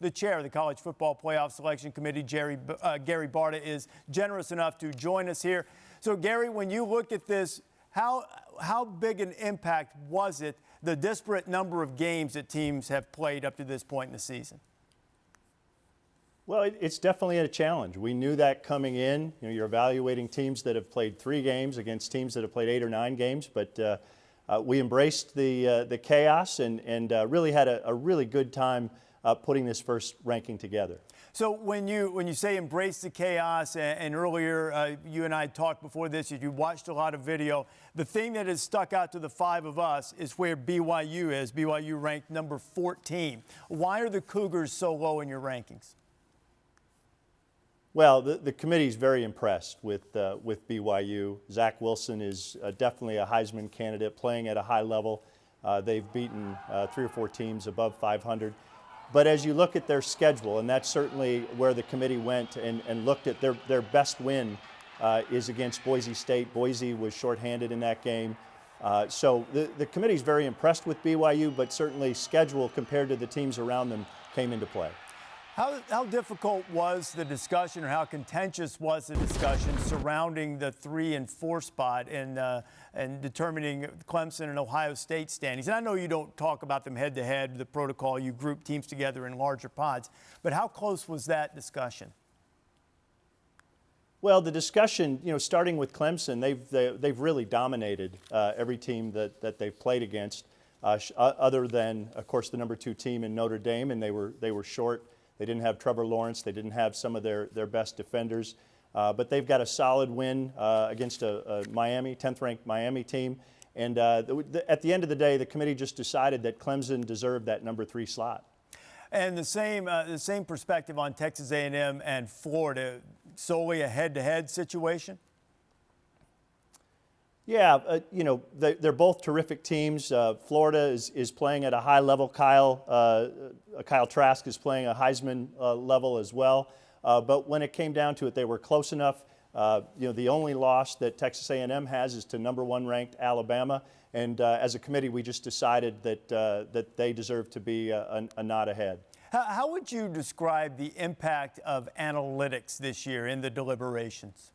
The chair of the College Football Playoff Selection Committee, Gary Barta, is generous enough to join us here. So, Gary, when you look at this, how big an impact was it, the disparate number of games that teams have played up to this point in the season? Well, it's definitely a challenge. We knew that coming in. You know, you're evaluating teams that have played 3 games against teams that have played 8 or 9 games, but we embraced the chaos and really had a really good time putting this first ranking together. So when you say embrace the chaos, and earlier you and I talked before this, you watched a lot of video, the thing that has stuck out to the 5 of us is where BYU is. BYU ranked number 14. Why are the Cougars so low in your rankings? Well, the committee is very impressed with BYU. Zach Wilson is definitely a Heisman candidate, playing at a high level. They've beaten 3 or 4 teams above 500. But as you look at their schedule, and that's certainly where the committee went and looked at their best win is against Boise State. Boise was shorthanded in that game. So the committee is very impressed with BYU, but certainly schedule compared to the teams around them came into play. How difficult was the discussion, or how contentious was the discussion surrounding the 3 and 4 spot and determining Clemson and Ohio State standings? And I know you don't talk about them head-to-head, the protocol, you group teams together in larger pods, but how close was that discussion? Well, the discussion, you know, starting with Clemson, they've really dominated every team that they've played against, other than, of course, the number 2 team in Notre Dame, and they were short. They didn't have Trevor Lawrence. They didn't have some of their best defenders. But they've got a solid win against a Miami, 10th-ranked Miami team. And at the end of the day, the committee just decided that Clemson deserved that number 3 slot. And the same perspective on Texas A&M and Florida, solely a head-to-head situation? Yeah, you know, they're both terrific teams. Florida is playing at a high level. Kyle Trask is playing a Heisman level as well. But when it came down to it, they were close enough. You know, the only loss that Texas A&M has is to number 1 ranked Alabama. And as a committee, we just decided that they deserve to be a nod ahead. How would you describe the impact of analytics this year in the deliberations?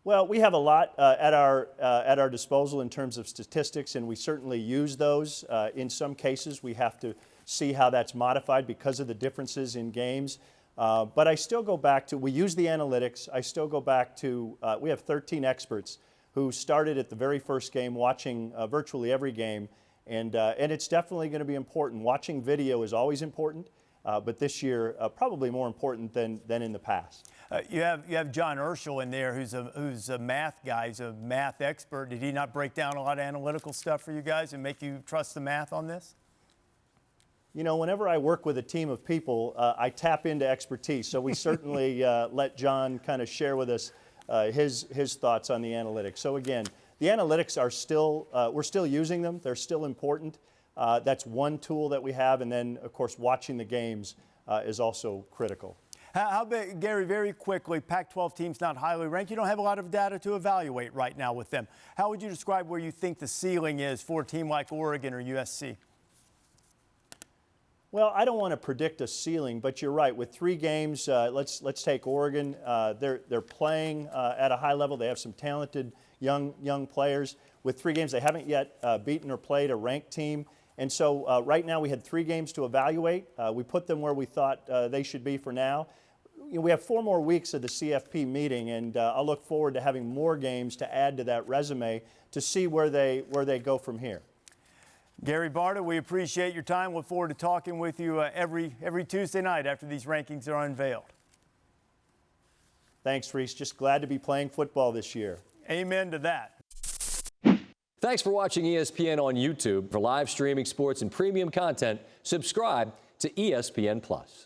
Well, we have a lot at our disposal in terms of statistics, and we certainly use those. In some cases, we have to see how that's modified because of the differences in games. But I still go back to, we use the analytics. I still go back to, we have 13 experts who started at the very first game watching virtually every game, and it's definitely going to be important. Watching video is always important, but this year probably more important than in the past. You have John Urschel in there, who's a math guy, he's a math expert. Did he not break down a lot of analytical stuff for you guys and make you trust the math on this? You know, whenever I work with a team of people, I tap into expertise. So we certainly let John kind of share with us his thoughts on the analytics. So again, the analytics are still, we're still using them. They're still important. That's one tool that we have. And then, of course, watching the games is also critical. How big, Gary, very quickly, Pac-12 teams not highly ranked. You don't have a lot of data to evaluate right now with them. How would you describe where you think the ceiling is for a team like Oregon or USC? Well, I don't want to predict a ceiling, but you're right. With 3 games, let's take Oregon. They're playing at a high level. They have some talented young players. With 3 games, they haven't yet beaten or played a ranked team. And so right now we had 3 games to evaluate. We put them where we thought they should be for now. You know, we have 4 more weeks of the CFP meeting, and I'll look forward to having more games to add to that resume to see where they go from here. Gary Barta, we appreciate your time. Look forward to talking with you every Tuesday night after these rankings are unveiled. Thanks, Rece. Just glad to be playing football this year. Amen to that. Thanks for watching ESPN on YouTube. For live streaming sports and premium content, subscribe to ESPN+.